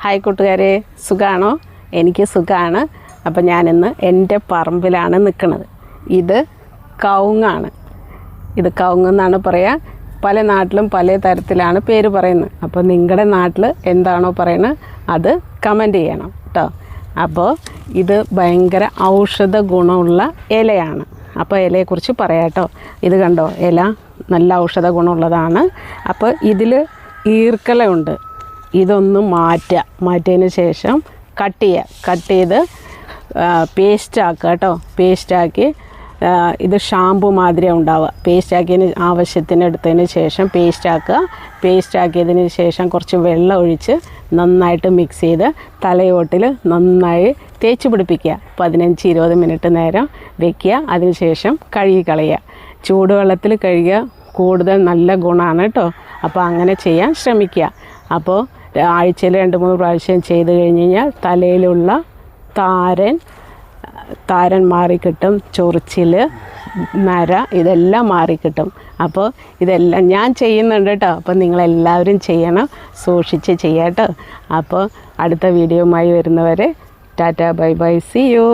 Hi കൂട്ടുകാരെ, സുഖാണോ? എനിക്ക് സുഖമാണ്. അപ്പോൾ ഞാനിന്ന് എൻ്റെ പറമ്പിലാണ് നിൽക്കുന്നത്. ഇത് കവുങ്ങാണ്. ഇത് കവുങ്ങെന്നാണ് പറയുക. പല നാട്ടിലും പല തരത്തിലാണ് പേര് പറയുന്നത്. അപ്പോൾ നിങ്ങളുടെ നാട്ടിൽ എന്താണോ പറയുന്നത് അത് കമൻറ്റ് ചെയ്യണം കേട്ടോ. അപ്പോൾ ഇത് ഭയങ്കര ഔഷധ ഗുണമുള്ള ഇലയാണ്. അപ്പോൾ ഇലയെക്കുറിച്ച് പറയാം കേട്ടോ. ഇത് കണ്ടോ, ഇല നല്ല ഔഷധ ഗുണമുള്ളതാണ്. അപ്പോൾ ഇതിൽ ഈർക്കലയുണ്ട്. ഇതൊന്ന് മാറ്റിയതിന് ശേഷം കട്ട് ചെയ്ത് പേസ്റ്റാക്കുക കേട്ടോ. പേസ്റ്റാക്കി ഇത് ഷാമ്പു മാതിരിയാണ് ഉണ്ടാവുക. പേസ്റ്റാക്കിയതിന് ആവശ്യത്തിന് എടുത്തതിന് ശേഷം പേസ്റ്റാക്കിയതിന് ശേഷം കുറച്ച് വെള്ളം ഒഴിച്ച് നന്നായിട്ട് മിക്സ് ചെയ്ത് തലയോട്ടിൽ നന്നായി തേച്ച് പിടിപ്പിക്കുക. 15-20 മിനിറ്റ് നേരം വയ്ക്കുക. അതിന് ശേഷം കഴുകി കളയുക. ചൂടുവെള്ളത്തിൽ കഴുകുക, കൂടുതൽ നല്ല ഗുണമാണ് കേട്ടോ. അപ്പോൾ അങ്ങനെ ചെയ്യാൻ ശ്രമിക്കുക. അപ്പോൾ ആഴ്ചയിൽ 2-3 പ്രാവശ്യം ചെയ്ത് കഴിഞ്ഞ് കഴിഞ്ഞാൽ തലയിലുള്ള താരൻ മാറിക്കിട്ടും, ചൊറിച്ചിൽ, നര ഇതെല്ലാം മാറിക്കിട്ടും. അപ്പോൾ ഇതെല്ലാം ഞാൻ ചെയ്യുന്നുണ്ട് കേട്ടോ. അപ്പോൾ നിങ്ങളെല്ലാവരും ചെയ്യണം, സൂക്ഷിച്ച് ചെയ്യാം കേട്ടോ. അപ്പോൾ അടുത്ത വീഡിയോയുമായി വരുന്നവരെ tata, bye bye, see U.